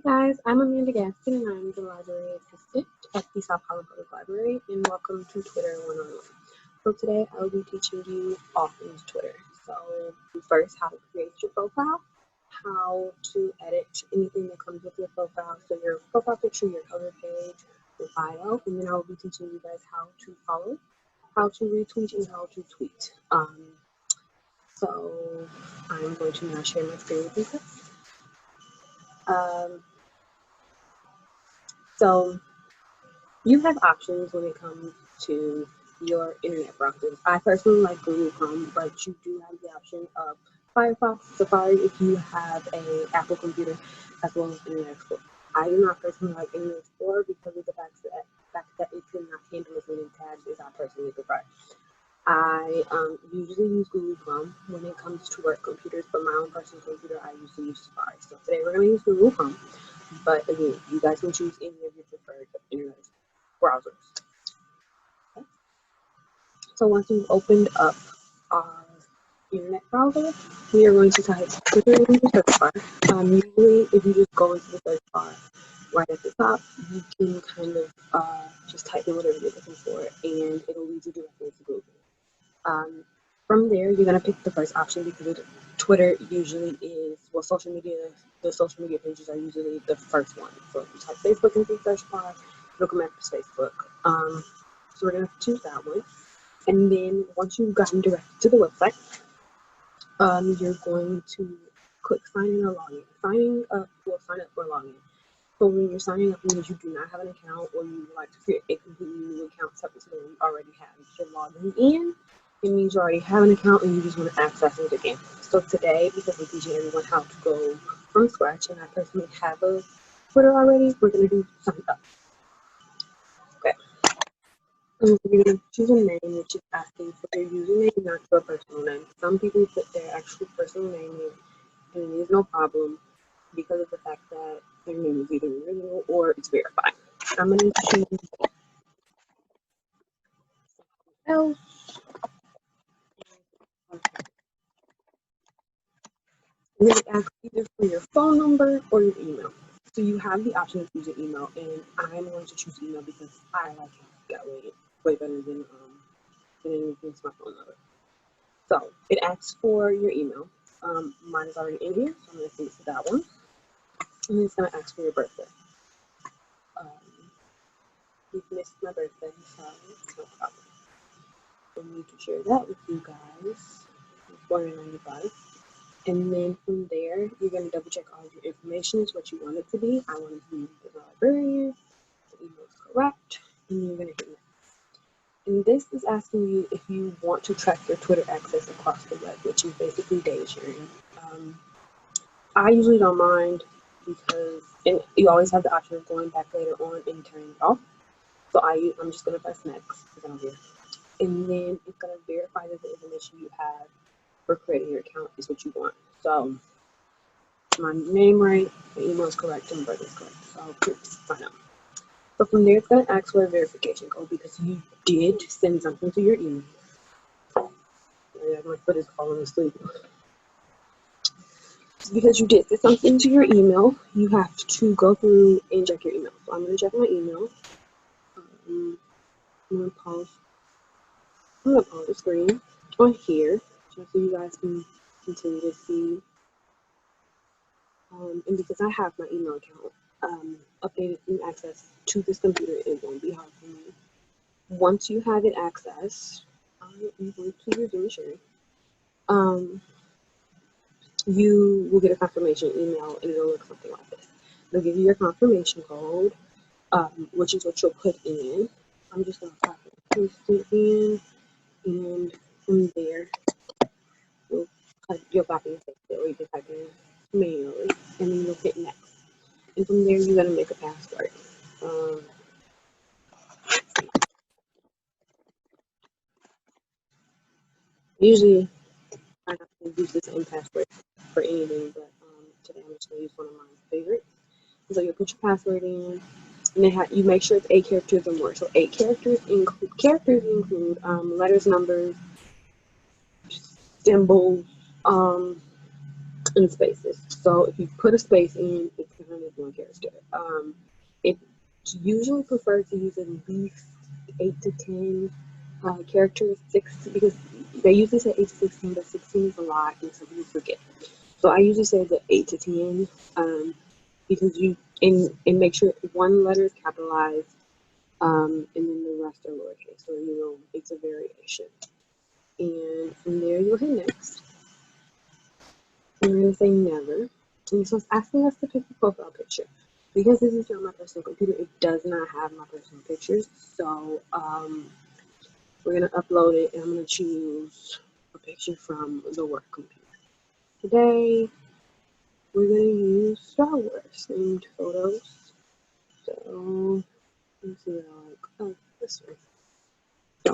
Hey guys, I'm Amanda Gaskin and I'm the library assistant at the South Holland Public Library, and welcome to Twitter 101. So today I will be teaching you all things Twitter. So first, how to create your profile, how to edit anything that comes with your profile, so your profile picture, your cover page, your bio, and then I will be teaching you guys how to follow, how to retweet, and how to tweet. So I'm going to now share my screen with you guys. So you have options when it comes to your internet browsers. I personally like Google Chrome, but you do have the option of Firefox, Safari if you have a Apple computer, as well as Internet Explorer. I do not personally like Internet Explorer because of the fact that it cannot handle as many tabs as I personally prefer. I usually use Google Chrome when it comes to work computers, but my own personal computer, I usually use Safari. So today we're going to use Google Chrome, but again, you guys can choose any of your preferred internet browsers. Okay. So once you've opened up our internet browser, we are going to type Twitter in the search bar. Usually, if you just go into the search bar right at the top, you can kind of just type in whatever you're looking for, and it'll lead you directly to Google. From there, you're gonna pick the first option because Twitter usually is, well, social media. The social media pages are usually the first one. So if you type Facebook into the search bar, it'll come up as Facebook. So we're gonna choose that one, and then once you've gotten directed to the website, you're going to click sign in or login. Signing up will sign up for login. So when you're signing up, means you do not have an account or you would like to create a completely new account separate to the one you already have. If you're logging in, it means you already have an account and you just want to access it again. So today, because we're teaching everyone how to go from scratch, and I personally have a Twitter already, we're going to do sign up. Okay. So you're going to choose a name, which is asking for your username, not your personal name. Some people put their actual personal name in, and it is no problem because of the fact that their name is either original or it's verified. I'm going to choose else. I'm going to ask either for your phone number or your email. So you have the option to choose your email, and I'm going to choose email because I like it that way better than anything to my phone number. So it asks for your email. Mine is already in here, so I'm going to send it to that one. And then it's going to ask for your birthday. You've missed my birthday, so it's no problem. I need to share that with you guys. I was born in 95. And then from there, you're going to double check all of your information is what you want it to be. I want it to be the librarian, the email is correct, and you're going to hit next. And this is asking you if you want to track your Twitter access across the web, which is basically data sharing. I usually don't mind because you always have the option of going back later on and turning it off. So I'm just going to press next because I don't care. And then it's going to verify that the information you have for creating your account is what you want. So my name right, my email is correct, and birthday is correct. So I'll click sign up. So from there, it's going to ask for a verification code because you did send something to your email. My foot is falling asleep. Because you did send something to your email, you have to go through and check your email. So I'm going to check my email. I'm going to pause the screen on here just so you guys can continue to see. And because I have my email account updated and access to this computer, it won't be hard for me. Once you have it accessed, I'm going to resume sharing. You will get a confirmation email, and it'll look something like this. They'll give you your confirmation code, which is what you'll put in. I'm just going to copy and paste it in, and from there, you'll copy and paste it, or you can type it in manually, and then you'll hit next. And from there, you're going to make a password. Usually, I don't use the same password for anything, but today I'm just going to use one of my favorites. So you'll put your password in, and you make sure it's 8 characters or more. So 8 characters include letters, numbers, symbols, and spaces. So if you put a space in, it's going 101 character. It's usually preferred to use at least 8 to 10 characters, because they usually say 8 to 16, but 16 is a lot and some people forget. So I usually say the 8 to 10, because and make sure one letter is capitalized, and then the rest are lowercase, so it's a variation. And from there, you'll hit next. And we're going to say never. And so it's asking us to pick a profile picture. Because this is not my personal computer, it does not have my personal pictures. So we're going to upload it, and I'm going to choose a picture from the work computer. Today, we're going to use Star Wars themed photos. So let's see what I like. Oh, this one. So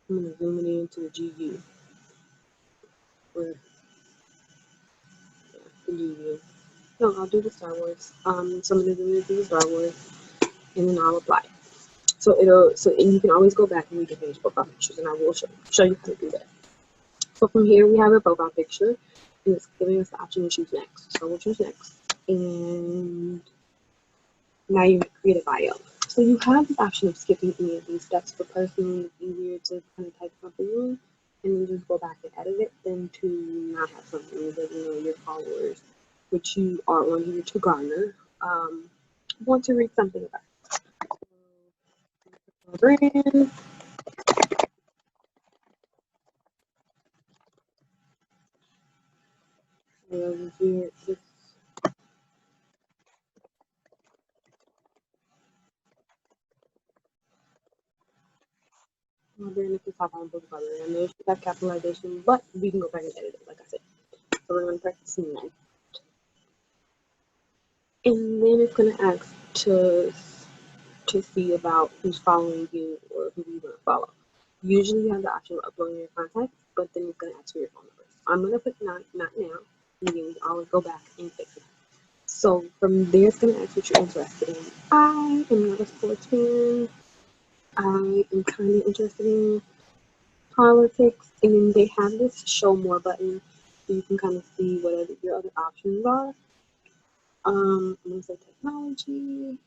I'm going to zoom it into the GU. Or, yeah, the GU. No, I'll do the Star Wars. So I'm going to do the Star Wars, and then I'll apply it. So and you can always go back and we can finish profile pictures, and I will show you how to do that. So from here we have a profile picture, and it's giving us the option to choose next. So we'll choose next, and now you create a bio. So you have the option of skipping any of these steps, but personally it's easier to kind of type something in and then just go back and edit it than to not have something that your followers, which you are on here to garner, want to read something about. Brand. Over here, this brand at the top on both color, and there should have capitalization, but we can go back and edit it, like I said. So we're going to practice next, and then it's going to ask to see about who's following you or who you want to follow. Usually you have the option of uploading your contacts, but then it's going to ask for your phone number. So I'm going to put not now, and you can always go back and fix it. So from there, it's going to ask what you're interested in. I am not a sports fan. I am kind of interested in politics, and then they have this show more button, so you can kind of see what your other options are. I'm going to say technology,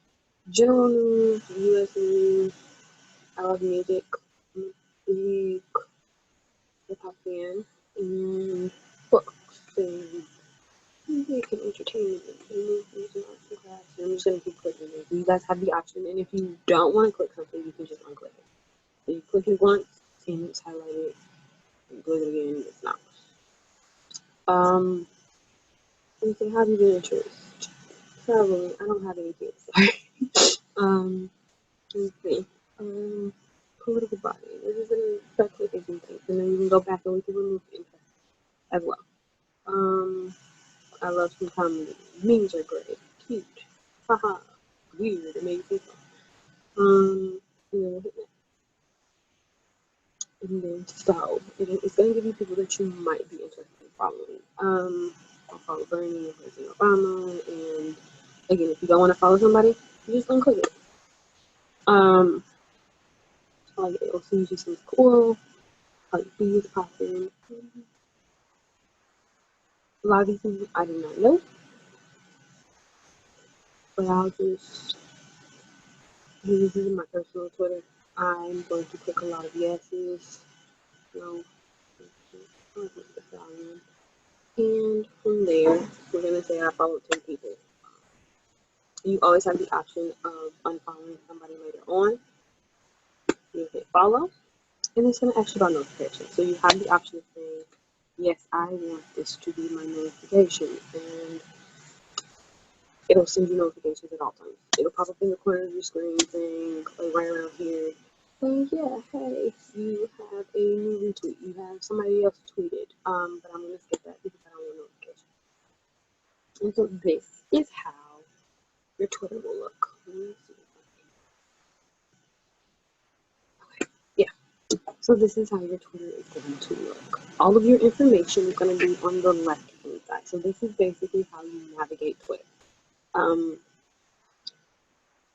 general news, U.S. news. I love music. I'm a big hip-hop fan, and books, and music, and entertainment, and movies, and arts and crafts. And I'm just going to keep clicking it. You guys have the option, and if you don't want to click something, you can just unclick it. So you click it once, and it's highlighted. You click it again, it's not. Let me see, how do you get interest? Traveling. I don't have any kids, sorry. Let me see. Political body. This is gonna start clicking some things, and then you can go back and we can remove interest as well. I love some comedy. Memes are great. Cute. Haha. Weird. Amazing. And then we'll hit next. And then so it's gonna give you people that you might be interested in following. I'll follow Bernie and President Obama, and again, if you don't want to follow somebody, you just unclick it. Like AOC just seems cool. Like bees popping. A lot of these things I do not know, but I'll just this is my personal Twitter. I'm going to click a lot of yeses. No. And from there, we're gonna say I followed 10 people. You always have the option of unfollowing somebody later on. You hit follow, and it's going to ask you about notifications. So you have the option of saying, yes, I want this to be my notification, and it'll send you notifications at all times. It'll pop up in the corner of your screen saying, like right around here, saying, yeah, hey, you have a new retweet. You have somebody else tweeted, but I'm going to skip that because I don't want notifications. And so this is how your Twitter will look. Let me see. Okay, yeah. So this is how your Twitter is going to look. All of your information is going to be on the left-hand side. So this is basically how you navigate Twitter.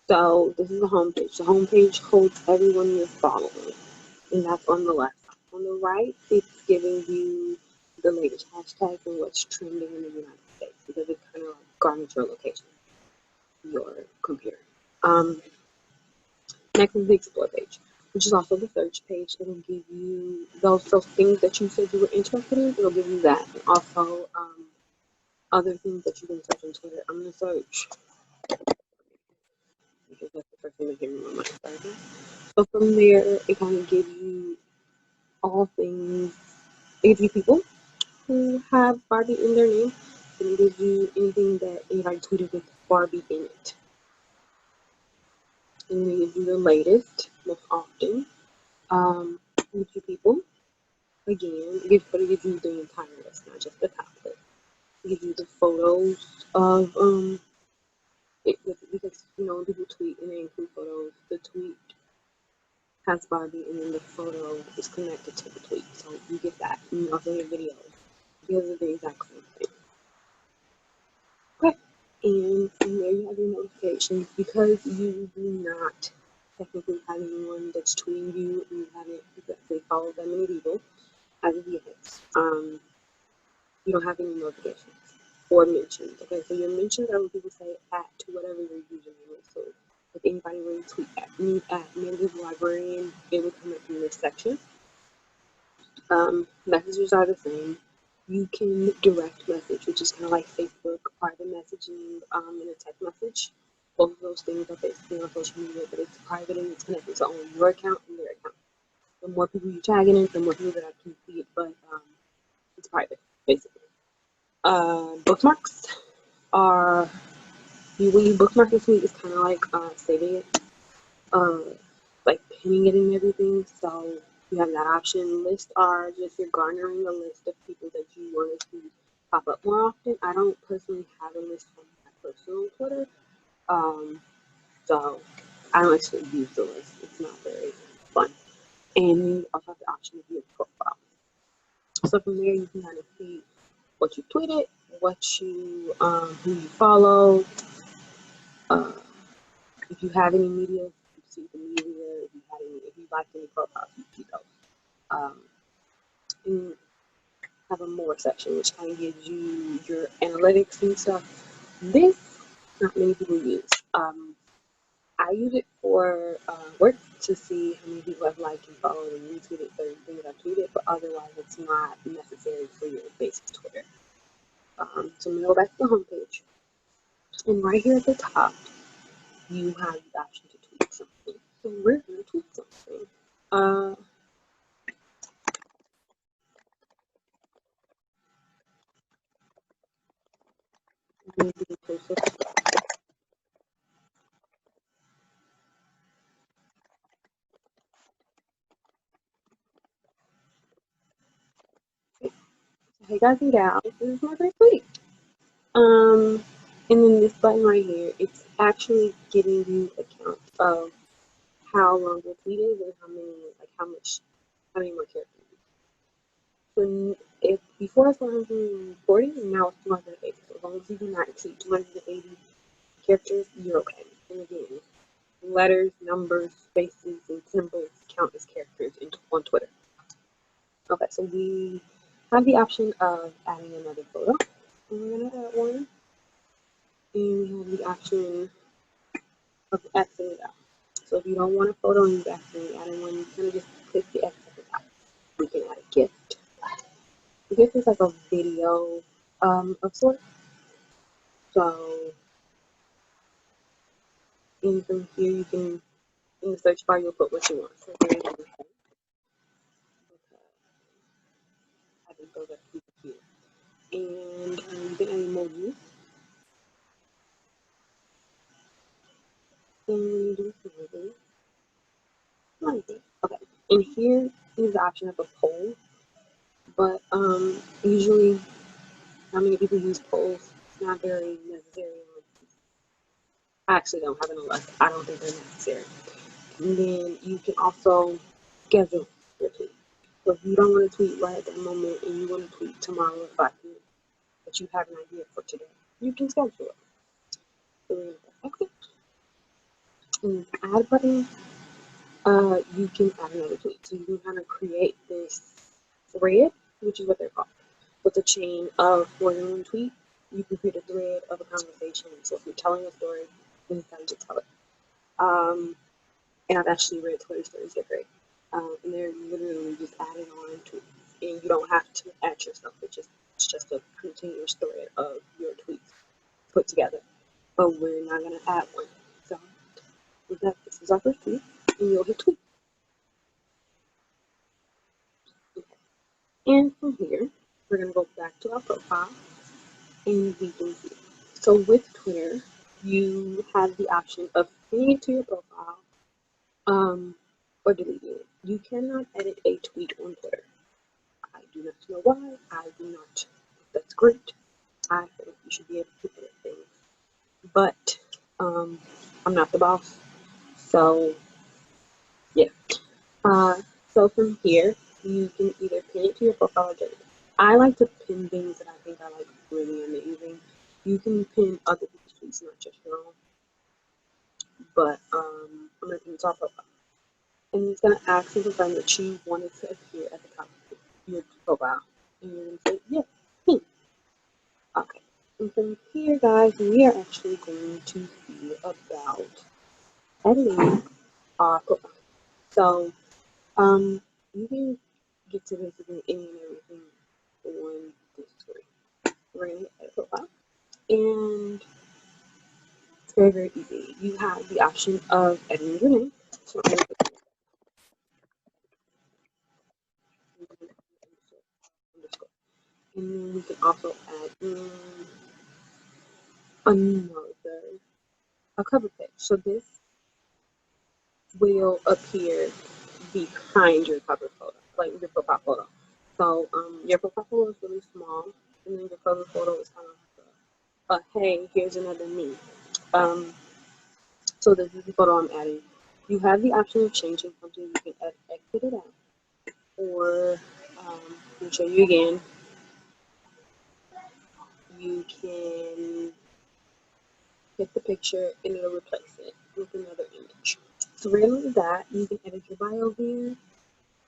So this is the homepage. The homepage holds everyone you're following, and that's on the left. On On the right, it's giving you the latest hashtags and what's trending in the United States because it kind of like garners your location, your computer. Next is the explore page, which is also the search page. It'll give you those things that you said you were interested in. It'll give you that, and also other things that you can search on Twitter. I'm gonna search because that's the first thing that came to my mind. So from there, it kind of gives you all things. It gives you people who have Barbie in their name, and it gives you anything that anybody tweeted with Barbie in it. And then it gives you the latest, most often. It gives you people. Again, but it gives you the entire list, not just the top list. It gives you the photos of because when people tweet and they include photos, the tweet has Barbie and then the photo is connected to the tweet. So you get that. And you also get videos. Videos are the exact same thing. Okay. And from there you have your notifications because you do not technically have anyone that's tweeting you and you haven't exactly followed that many people as of yet. You don't have any notifications or mentions. Okay, so your mentions are when people say at to whatever your username is. So if anybody were to tweet at me at Native Librarian, it would come up in this section. Messages are the same. You can direct message, which is kind of like Facebook, private messaging, and a text message. Both of those things are basically on social media, but it's private and it's connected to only your account and their account. The more people you tag in, the more people that can see it, but it's private, basically. Bookmarks are when you bookmark a tweet, it's kind of like saving it, like pinning it and everything. So you have that option. Lists are just you're garnering a list of people that you want to see pop up more often. I don't personally have a list on my personal Twitter, so I don't actually use the list. It's not very fun. And you also have the option of your profile. So from there, you can kind of see what you tweeted, what you who you follow. If you have any media, you see the media. If you like any profiles, you see those. And have a more section, which kind of gives you your analytics and stuff. This, not many people use. I use it for work to see how many people have liked and followed and retweeted certain things I tweeted, but otherwise it's not necessary for your basic Twitter. So I'm going to go back to the homepage. And right here at the top, you have the option to tweet something. So we're going to tweet something. Maybe closer. Hey guys and gals, this is my great tweet. And then this button right here, it's actually giving you a count of how long your tweet is and how many more characters. So if before it's 140, and now it's 280. So as long as you do not exceed 280 characters, you're okay. And again, letters, numbers, spaces, and symbols count as characters on Twitter. Okay, so we have the option of adding another photo. And we're gonna add one. And we have the option of Xing it out. So if you don't want a photo and you accidentally added one, you kind of just click the X at the top. We can add a gift. The gift is like a video of sorts. So in from here you can in the search bar you'll put what you want. So there you go. I think those are super cute. And you can add emojis. And do something. Okay. And here is the option of a poll. But usually how many people use polls? It's not very necessary. I actually don't have it on the list. I don't think they're necessary. And then you can also schedule your tweet. So if you don't want to tweet right at that moment and you want to tweet tomorrow at 5 p.m., but you have an idea for today, you can schedule it. So we're going to exit and add button. you can add another tweet. So you can kind of create this thread, which is what they're called, with a chain of more than one tweet. You can create a thread of a conversation. So if you're telling a story, you can to tell it. And I've actually read Twitter stories, they're great. And they're literally just adding on to, and you don't have to add yourself. It's just a continuous thread of your tweets put together. But we're not gonna add one. So with that, this is our first tweet, and you'll hit tweet. Okay. And from here, we're gonna go back to our profile, and we can see. So with Twitter, you have the option of pinning it to your profile, or deleting it. You cannot edit a tweet on Twitter. I do not know why. I do not. That's great. I think you should be able to edit things. But I'm not the boss. So yeah. So from here, you can either pin it to your profile or delete it. I like to pin things that I think are like really amazing. You can pin other people's tweets, not just your own. But I'm gonna pin it to our profile. And it's gonna ask you to confirm that you want it to appear at the top of your profile. And you're gonna say yes, pin. Okay. And from here, guys, we are actually going to see about editing our profile. So, you can get to basically any and everything on this screen. We're going to edit profile, and it's very, very easy. You have the option of editing your name. So I'm going to put underscore. And then we can also add in a cover page. So this will appear behind your cover photo, like your profile photo. So your profile photo is really small, and then your cover photo is kind of hey, here's another me. So this is the photo I'm adding. You have the option of changing something. You can exit it out, or let me show you again. You can hit the picture and it'll replace it with another image. So really that, you can edit your bio here.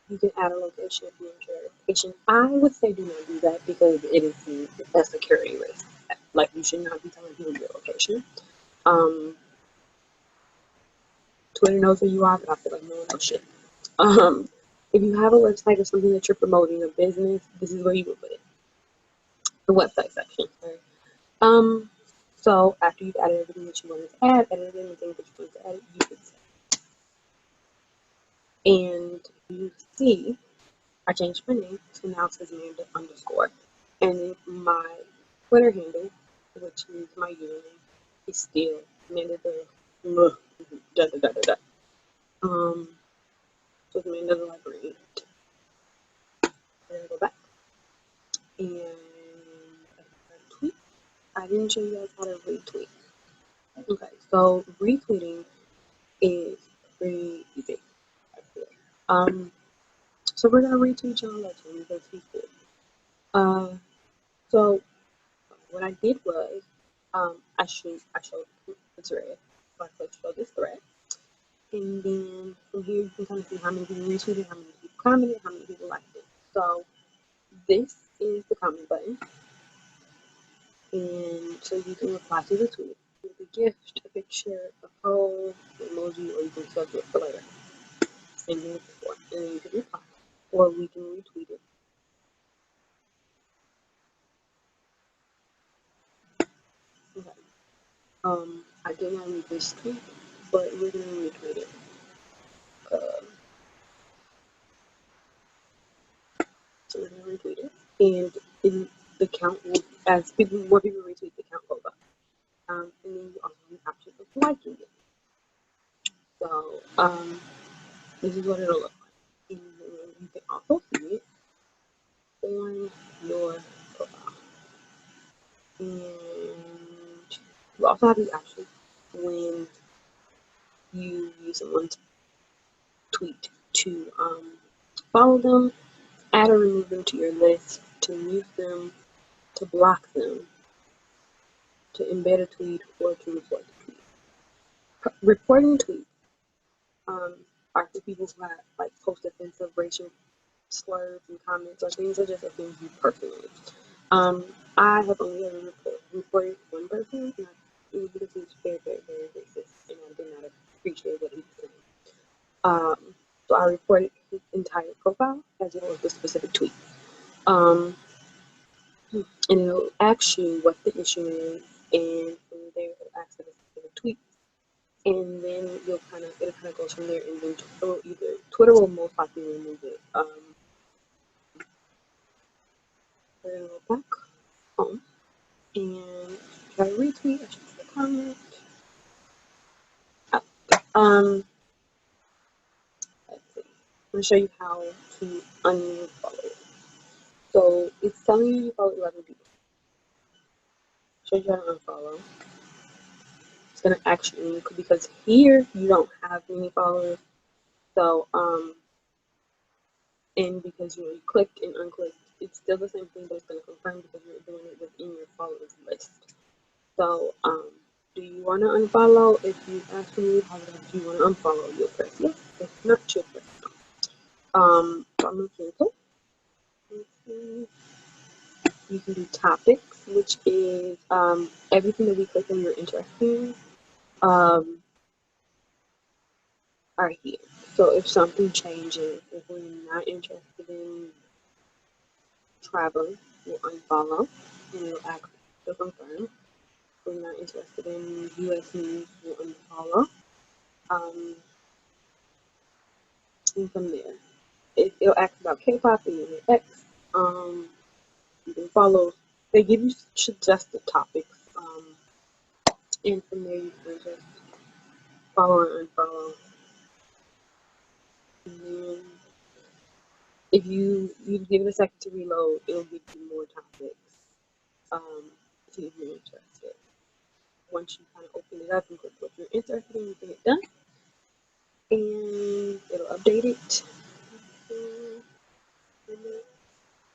You can add a location if you want your location. I would say do not do that because it is a security risk. Like you should not be telling people your location. Twitter knows who you are, but I feel like no one knows shit. If you have a website or something that you're promoting, a business, this is where you would put it. The website section. Right? So after you've added everything that you wanted to add, edited anything that you wanted to edit, you can save. And you see, I changed my name, so now it says Amanda underscore. And my Twitter handle, which is my username, is still Amanda the da da da da da. So it's Amanda the Librarian. Go back. And tweet. I didn't show you guys how to retweet. Okay, so retweeting is pretty easy. So we're gonna retweet John Legend because he's good. So what I did was, I showed the thread. So I clicked show this thread, and then from here you can kind of see how many people retweeted, how many people commented, how many people liked it. So this is the comment button, and so you can reply to the tweet with a gift, a picture, a poll, an emoji, or you can schedule it for later. And then you can reply, or we can retweet it. Okay. I did not read this tweet, but we're gonna retweet it. So we're gonna retweet it, and in the count will, as more people retweet, the count goes up. And then you also have the option of liking it. So this is what it'll look like. And then you can also see it on your profile. And you also have the option when you use someone's tweet to follow them, add or remove them to your list, to mute them, to block them, to embed a tweet, or to report the tweet. Reporting tweets. are for people who have like post offensive racial slurs and comments or things that just offend you personally. Um, I have only ever reported one person, and it was because he was very, very, very racist, and I did not appreciate what he was saying. So I reported his entire profile as well as the specific tweet. Um, and it'll ask you what the issue is, and from there it'll ask for the specific tweet, and then it'll kind of go from there, and then Twitter will most likely remove it. We're gonna go back home and try to retweet. I should put a comment. Oh, let's see. I'm gonna show you how to unfollow it. So it's telling you you follow 11 people. Show you how to unfollow. It's gonna ask you because here you don't have any followers. So and because you clicked and unclicked, it's still the same thing, but it's gonna confirm because you're doing it within your followers list. So do you want to unfollow? If you ask me how do you want to unfollow, you'll press yes. If not, you'll press no. So I'm gonna cancel. You can do topics, which is everything that we click on you're interested in are here. So if something changes, if we're not interested in travel, we'll unfollow and it'll ask to confirm. If we're not interested in US news, we'll unfollow. And from there, it'll ask about K-pop and your X. You can follow. They give you suggested topics, and from there you can just follow and unfollow. And then if you give it a second to reload, it'll give you more topics. See if you're interested. Once you kind of open it up and click what you're interested in, you can hit done, and it'll update it.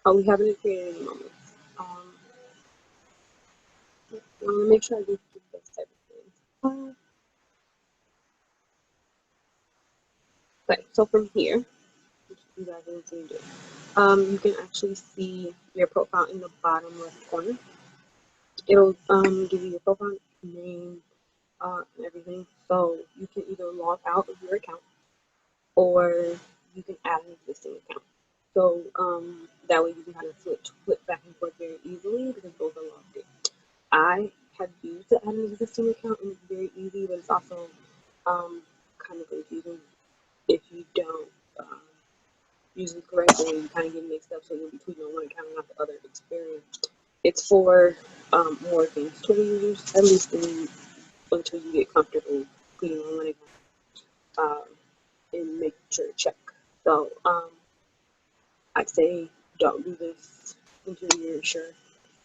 Oh, we haven't created any moments. I'm gonna make sure I do this everything. Okay, so from here, you guys will see it. You can actually see your profile in the bottom left corner. It'll give you your profile name and everything. So you can either log out of your account or you can add an existing account. So that way you can kind of flip back and forth very easily because both are logged in. I have used to add an existing account and it's very easy, but it's also kind of confusing if you don't use it correctly. You kind of get mixed up, so you'll be tweeting on one account and not the other. It's for more advanced Twitter users, at least until you get comfortable tweeting on one account and make sure to check. So I'd say don't do this until you're sure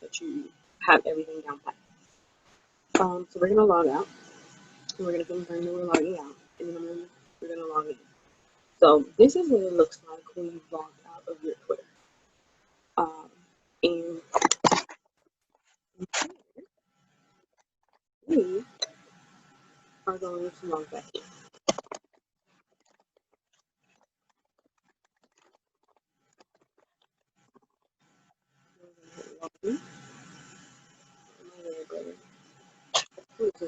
that you have everything down pat. So we're gonna log out, and we're gonna confirm that we're logging out, and then we're gonna log in. So this is what it looks like when you log out of your Twitter. And we are going to log back in.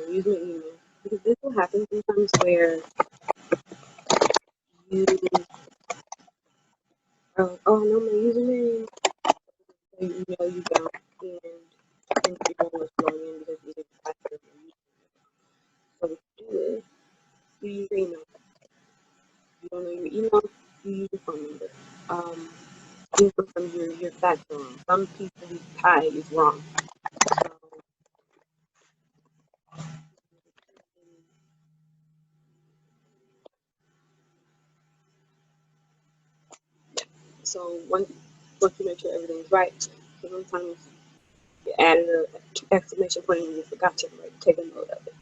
Use my email because this will happen sometimes where you are like, oh no, my username, so you know you don't, and you don't want to log in because you didn't type your username. So what you do is you use your email. You don't know your email, you use your phone number. Sometimes your facts are wrong. Some people's tag is wrong. So once you make sure everything's right, so sometimes you added an exclamation point and you forgot to take a note of it.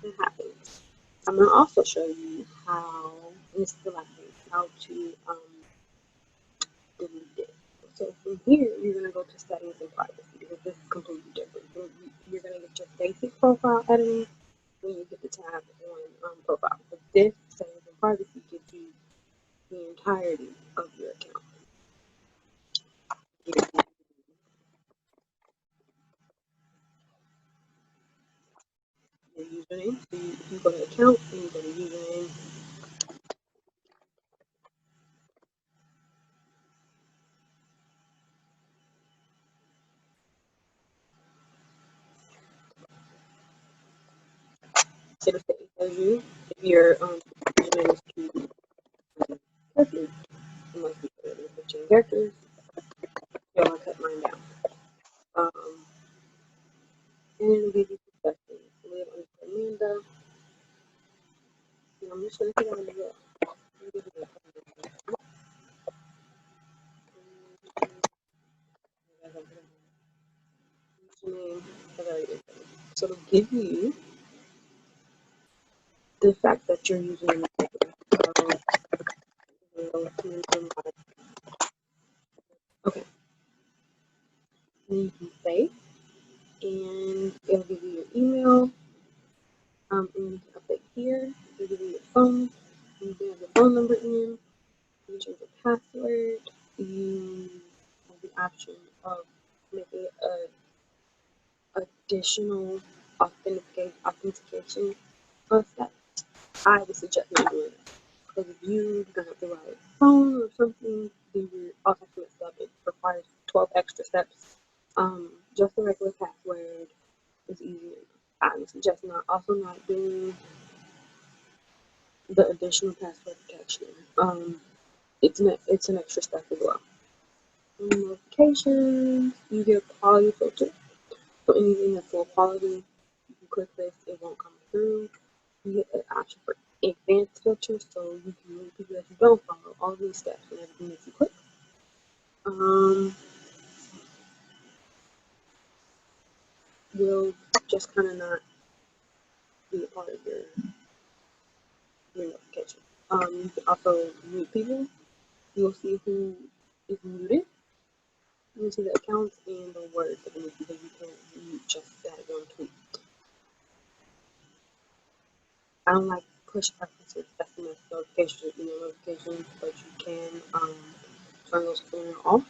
It happens. I'm gonna also show you how, and this is the last thing, how to delete it. So from here, you're gonna go to settings and privacy because this is completely different. You're gonna get your basic profile editing when you get the tab on profile. But this settings and privacy gives the entirety of your account. Your username. So you go to account and you go to username. It'll say, it tells you if your username is too characters, you must be 15 characters. So I'll cut mine down. And it'll give you some questions. Live under Amanda. And I'm just going to put it on the wall. So it'll give you the fact that you're using okay. And you can save and it'll give you your email. And you can update here. It'll give you your phone. You can have your phone number in. You change your password. You have the option of making a additional authentication steps. I would suggest not doing that. Because if you don't have the right phone or something, then you're all types of messed up. It requires 12 extra steps. Just a regular password is easier. I would suggest not doing the additional password protection. It's an extra step as well. Notifications, you get a quality filter. So anything that's low quality, you can click this, it won't come through. You get an option for advanced filters, so you can make people that you don't follow all these steps and everything that you click. Will just kind of not be a part of your notification. You can also mute people. You'll see who is muted. You'll see the accounts and the words that are muted because you can't mute just that one tweet. I don't like push preferences, SMS notifications, email notifications, but you can turn those on and off.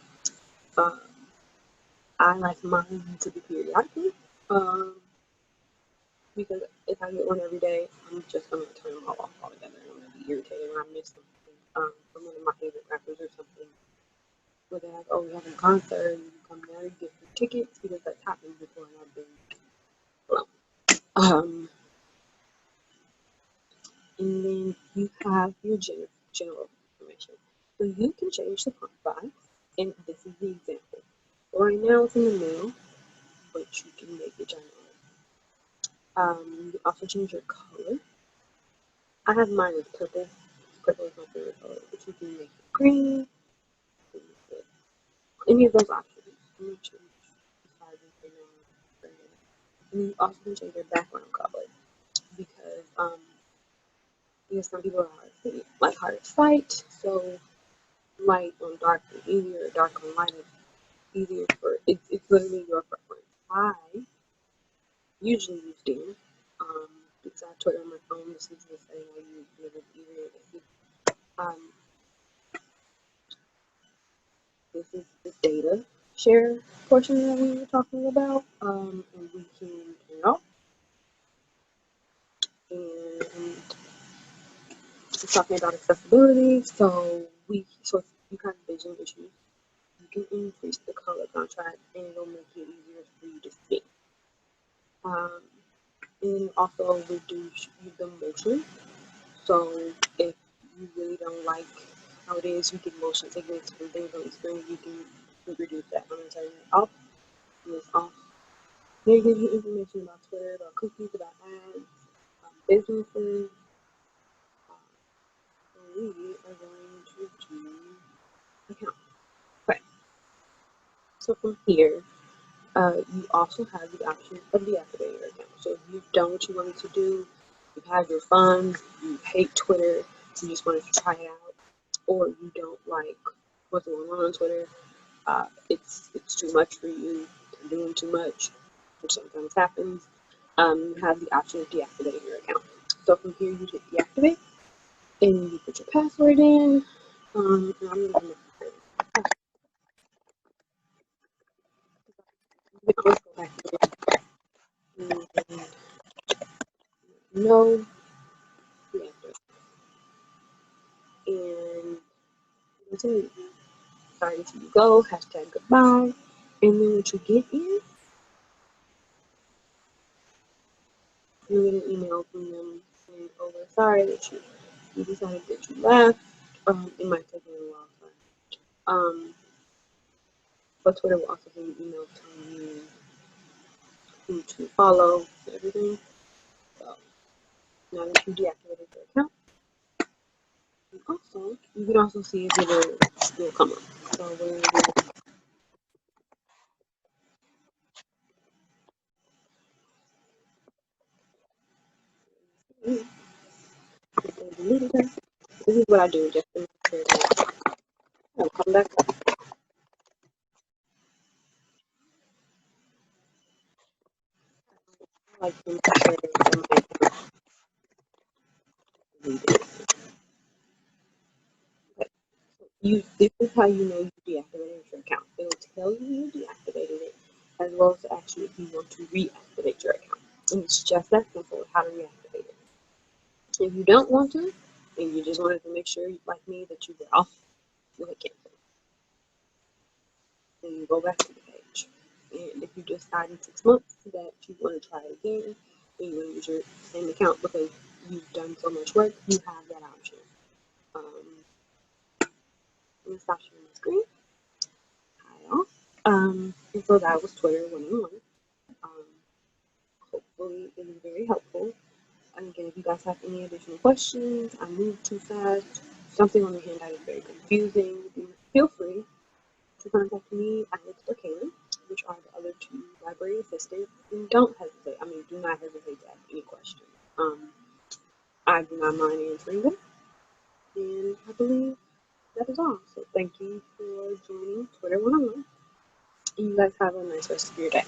I like mine to be periodically because if I get one every day, I'm just going to turn them all off altogether. I'm going to be irritated when I miss something from one of my favorite rappers or something. Where they're like, oh, we have a concert, you come there, you get free tickets, because that's happened before and I've been blown. And then you have your general information. So you can change the font size, and this is the example. Right now it's in the middle, but you can make it giant. You can also change your color. I have mine as purple. Purple is my favorite color, but you can make it green. Any of those options. I'm gonna change the size for now. And you also can change your background color because some people are like hard to sight, so light on dark is easier, dark on light is easier for it's literally your preference. I usually use dim. Because I have Twitter on my phone, this is the setting I use because it's easier to see. This is the data share portion that we were talking about. And we can turn it off. And it's talking about accessibility, so if you have vision issues, you can increase the color contrast and it'll make it easier for you to see. And also reduce the motion. So if you really don't like how it is, you can motion signals from things on the screen, you can reduce that. I'm going to turn it off. And it's off. Here gives you information about Twitter, about cookies, about ads, businesses. We are going to do account. Okay. So from here, you also have the option of deactivating your account. So if you've done what you wanted to do, you've had your fun, you hate Twitter, you just wanted to try it out, or you don't like what's going on Twitter, it's too much for you, you're doing too much, which sometimes happens, you have the option of deactivating your account. So from here, you hit deactivate, and you put your password in, And I'm gonna we can always go back to it and no reactor. And that's it. Sorry to see you go, hashtag goodbye. And then once you get in, you get an email from them saying, oh, we're sorry that you decided that you left. It might take a little while. But Twitter will also send you emails telling you who to follow and everything. So now that you deactivated your account, you can also see if it'll come up. So we're this is what I do just to make sure that I'll come back up. I like to make sure that my account is deleted. Okay. This is how you know you deactivated your account. It'll tell you you deactivated it, as well as actually if you want to reactivate your account. And it's just that simple how to reactivate it. If you don't want to, and you just wanted to make sure, like me, that you were off, you hit cancel. And you go back to the page. And if you decide in 6 months that you want to try it again, and you want to use your same account because you've done so much work, you have that option. Let me stop sharing my screen. Hi, y'all. And so that was Twitter 101. Hopefully it was very helpful. And again, if you guys have any additional questions, I moved too fast, something on the handout is very confusing, feel free to contact me, Alex or Kaylin, which are the other two library assistants. And don't hesitate. I mean, do not hesitate to ask any questions. I do not mind answering them. And I believe that is all. So thank you for joining Twitter 101. And you guys have a nice rest of your day.